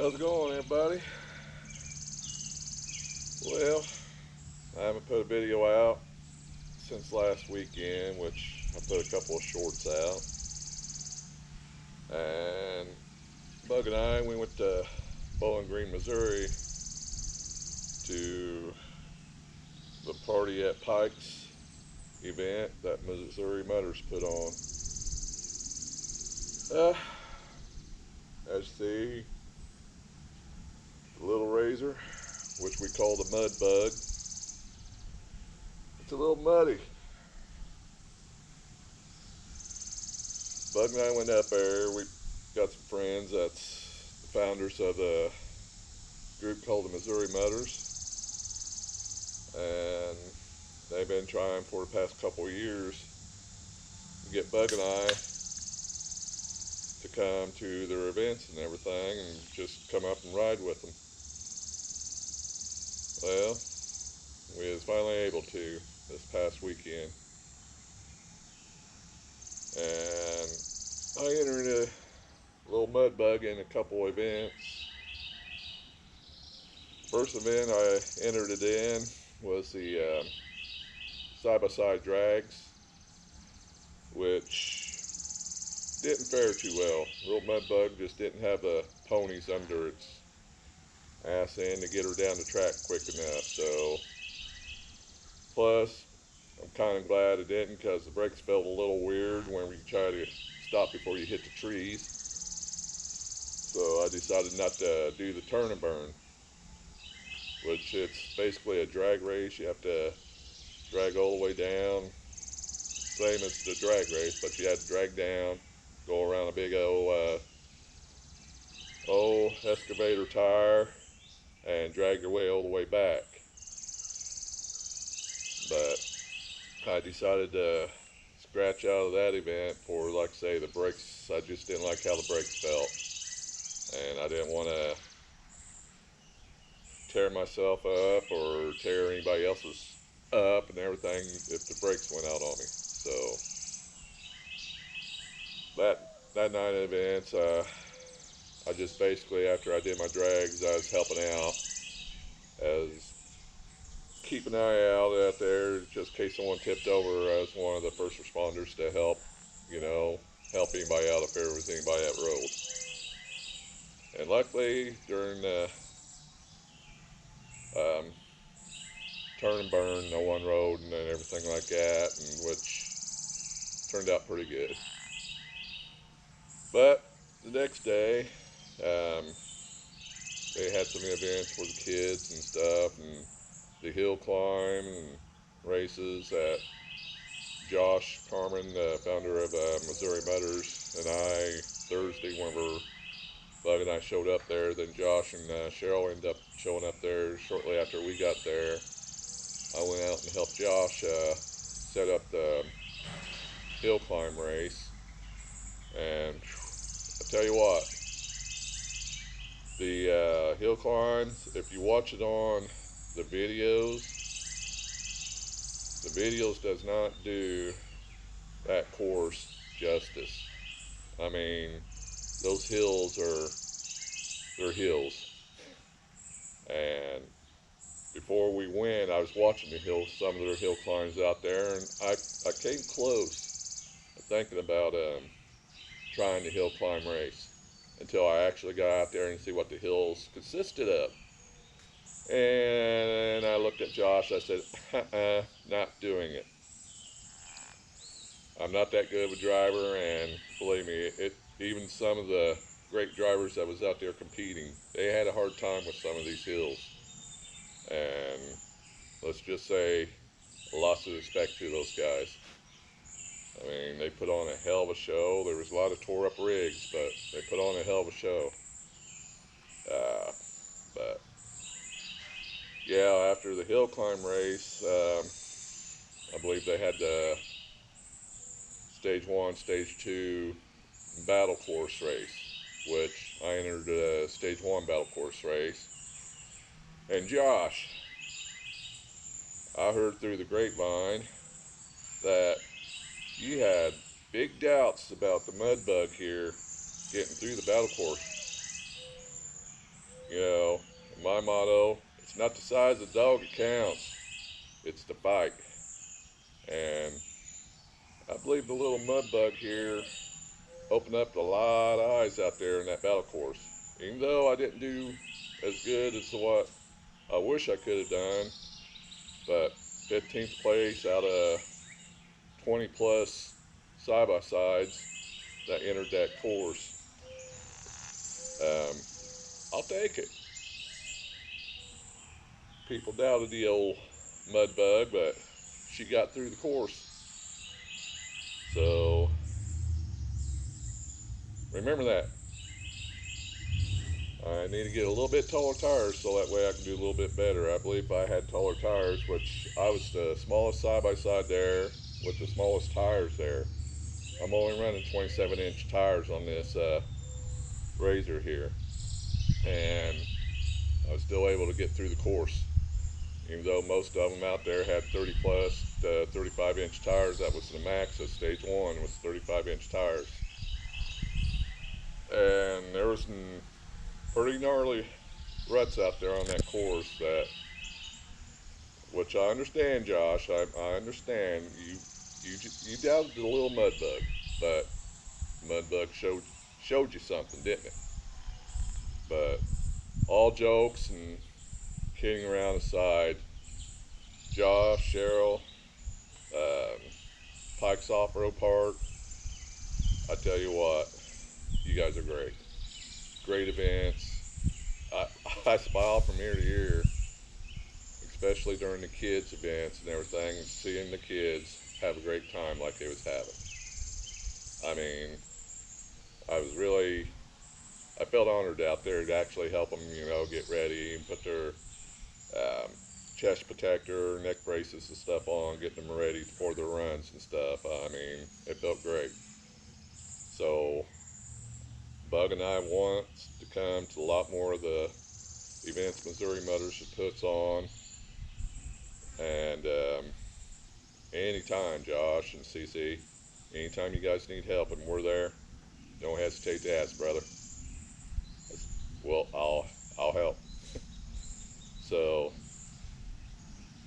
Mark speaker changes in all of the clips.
Speaker 1: How's it going, everybody? Well, I haven't put a video out since last weekend, which I put a couple of shorts out. And Bug and I, we went to Bowling Green, Missouri to the Party at Pikes event that Missouri Mutters put on. Uh, as you see, the little razor, which we call the mud bug, it's a little muddy. Bug and I went up there. We got some friends that's the founders of the group called the Missouri Mutters, and they've been trying for the past couple of years to get Bug and I to come to their events and everything and just come up and ride with them. Well, we was finally able to this past weekend, and I entered a little mud bug in a couple events. First event I entered it in was the side-by-side drags, which didn't fare too well. Little mud bug just didn't have the ponies under its ass end to get her down the track quick enough. So, plus, I'm kind of glad it didn't because the brakes felt a little weird when we try to stop before you hit the trees. So I decided not to do the turn and burn, which it's basically a drag race. You have to drag all the way down, same as the drag race, but you had to drag down, go around a big old excavator tire, and drag your way all the way back. But I decided to scratch out of that event for, like I say, the brakes. I just didn't like how the brakes felt, and I didn't want to tear myself up or tear anybody else's up and everything if the brakes went out on me. So that night of events, I just basically, after I did my drags, I was helping out, as keep an eye out there just in case someone tipped over. As one of the first responders to help, you know, help anybody out if there was anybody that rode. And luckily, during the um, turn and burn, no one rode and everything like that, and which turned out pretty good. But the next day, um, they had some events for the kids and stuff, and the hill climb and races that Josh Carmen, the founder of Missouri Mutters, and I, Thursday, whenever Bug and I showed up there, then Josh and Cheryl ended up showing up there shortly after we got there. I went out and helped Josh set up the hill climb race, and I tell you what, the hill climbs, if you watch it on the videos does not do that course justice. I mean, those hills they're hills. And before we went, I was watching some of their hill climbs out there, and I came close to thinking about trying the hill climb race until I actually got out there and see what the hills consisted of. And I looked at Josh. I said, not doing it. I'm not that good of a driver, and believe me, even some of the great drivers that was out there competing, they had a hard time with some of these hills. And let's just say, lots of respect to those guys. I mean, they put on a hell of a show. There was a lot of tore up rigs, but they put on a hell of a show. But yeah, after the hill climb race, I believe they had the stage 1, stage 2 battle course race, which I entered the stage 1 battle course race. And Josh, I heard through the grapevine that you had big doubts about the mud bug here getting through the battle course. You know, my motto, it's not the size of the dog that counts, it's the fight. And I believe the little mud bug here opened up a lot of eyes out there in that battle course. Even though I didn't do as good as what I wish I could have done, but 15th place out of 20 plus side by sides that entered that course, um, I'll take it. People doubted the old mud bug, but she got through the course. So remember that. I need to get a little bit taller tires so that way I can do a little bit better. I believe if I had taller tires, which I was the smallest side by side there with the smallest tires there. I'm only running 27-inch tires on this Razor here, and I was still able to get through the course. Even though most of them out there had 30 plus 35-inch tires, that was the max of stage one was 35-inch tires. And there was some pretty gnarly ruts out there on that course that, which I understand, Josh. I understand you doubted the little mud bug, but mud bug showed you something, didn't it? But all jokes and kidding around aside, Josh, Cheryl, um, Pikes Off Road Park, I tell you what, you guys are great. Great events. I smile from ear to ear, especially during the kids' events and everything, and seeing the kids have a great time like they was having. I mean, I was really, I felt honored out there to actually help them, you know, get ready and put their um, chest protector, neck braces and stuff on, getting them ready for their runs and stuff. I mean, it felt great. So, Bug and I want to come to a lot more of the events Missouri Motors puts on. And anytime, Josh and CC, anytime you guys need help and we're there, don't hesitate to ask, brother. Well, I'll help. So,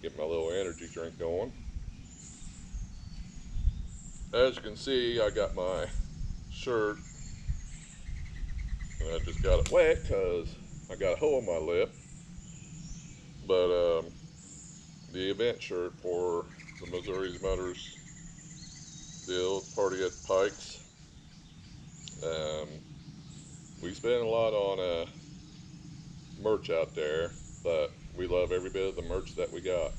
Speaker 1: get my little energy drink going. As you can see, I got my shirt, and I just got it wet because I got a hole in my lip. But the event shirt for the Missouri Motors deal party at Pikes. Um, we spend a lot on merch out there, but we love every bit of the merch that we got.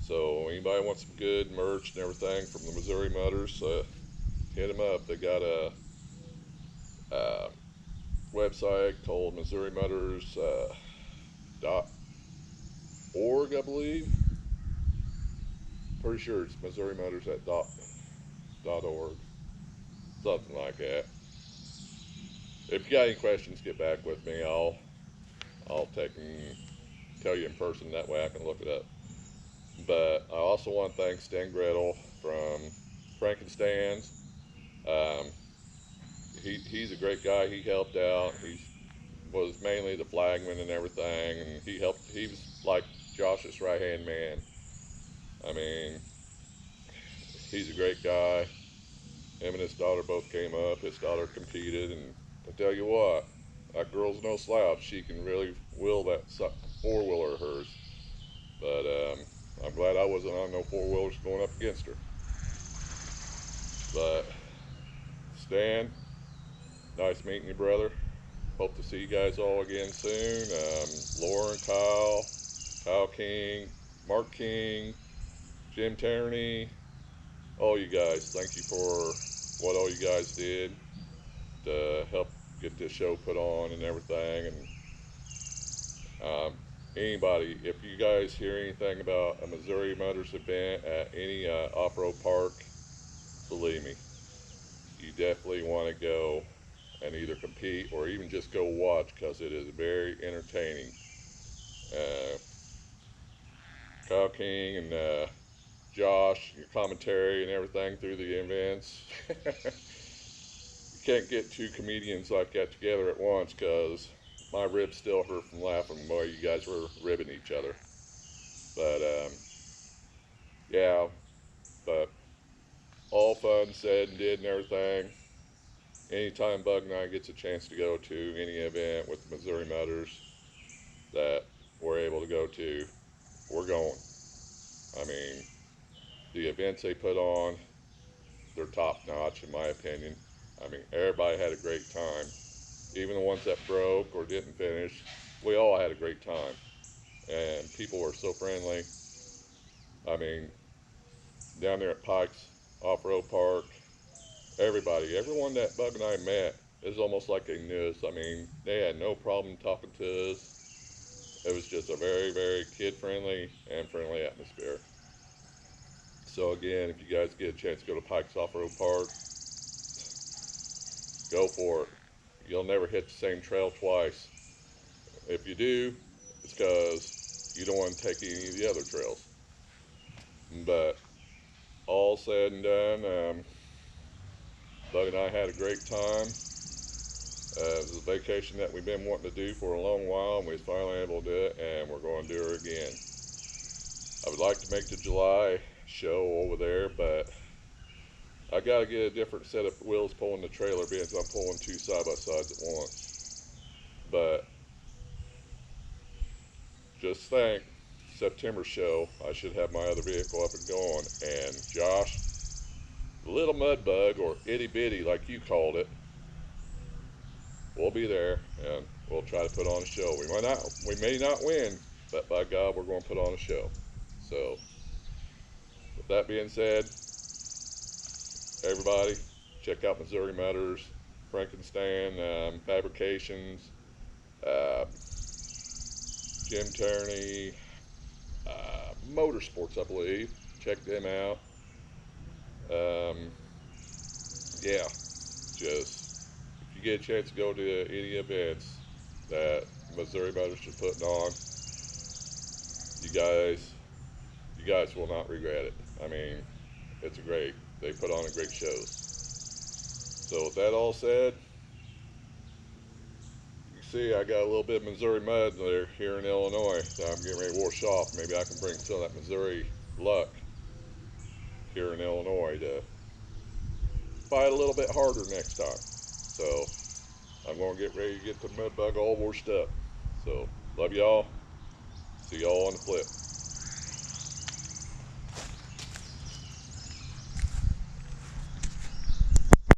Speaker 1: So anybody wants some good merch and everything from the Missouri Motors, hit them up. They got a website called Missouri Motors .org, I believe. Pretty sure it's Missouri Motors at .org, something like that. If you got any questions, get back with me. I'll take and tell you in person. That way I can look it up. But I also want to thank Stan Gretel from Frankenstein's. Um, he's a great guy. He helped out. He was mainly the flagman and everything, and he helped. He was like Josh's right hand man. I mean, he's a great guy. Him and his daughter both came up. His daughter competed, and I tell you what, that girl's no slouch. She can really wheel that four wheeler of hers. But I'm glad I wasn't on no four wheelers going up against her. But Stan, nice meeting you, brother. Hope to see you guys all again soon. Lauren, Kyle King, Mark King, Jim Tierney, all you guys. Thank you for what all you guys did to help get this show put on and everything. And anybody, if you guys hear anything about a Missouri Motors event at any off-road park, believe me, you definitely want to go and either compete or even just go watch because it is very entertaining. Uh, Kyle King and Josh, your commentary and everything through the events. You can't get two comedians like that together at once because my ribs still hurt from laughing while you guys were ribbing each other. But yeah, but all fun said and did and everything. Anytime Bug and I gets a chance to go to any event with the Missouri Mutters that we're able to go to, we're going. I mean, the events they put on, they're top notch in my opinion. I mean, everybody had a great time. Even the ones that broke or didn't finish, we all had a great time. And people were so friendly. I mean, down there at Pikes Off-Road Park, everyone that Bug and I met, is almost like they knew us. I mean, they had no problem talking to us. It was just a very, very kid-friendly and friendly atmosphere. So again, if you guys get a chance to go to Pikes Off-Road Park, go for it. You'll never hit the same trail twice. If you do, it's because you don't want to take any of the other trails. But all said and done, Bug and I had a great time. It was a vacation that we've been wanting to do for a long while, and we was finally able to do it, and we're going to do it again. I would like to make the July show over there, but I got to get a different set of wheels pulling the trailer, being I'm pulling two side-by-sides at once. But just think, September show, I should have my other vehicle up and going, and Josh, Little Mud Bug, or Itty Bitty like you called it, we'll be there, and we'll try to put on a show. We may not win, but by God, we're going to put on a show. So, with that being said, everybody, check out Missouri Mutters, Frankenstein Fabrications, uh, Jim Turney, Motorsports, I believe. Check them out. Um, yeah, just if you get a chance to go to any events that Missouri Motors is putting on, you guys, you guys will not regret it. I mean, it's a great. They put on a great shows. So with that all said, you see I got a little bit of Missouri mud there here in Illinois that I'm getting ready to wash off. Maybe I can bring some of that Missouri luck here in Illinois to fight a little bit harder next time. So I'm going to get ready to get the mud bug all washed up. So love y'all. See y'all on the flip.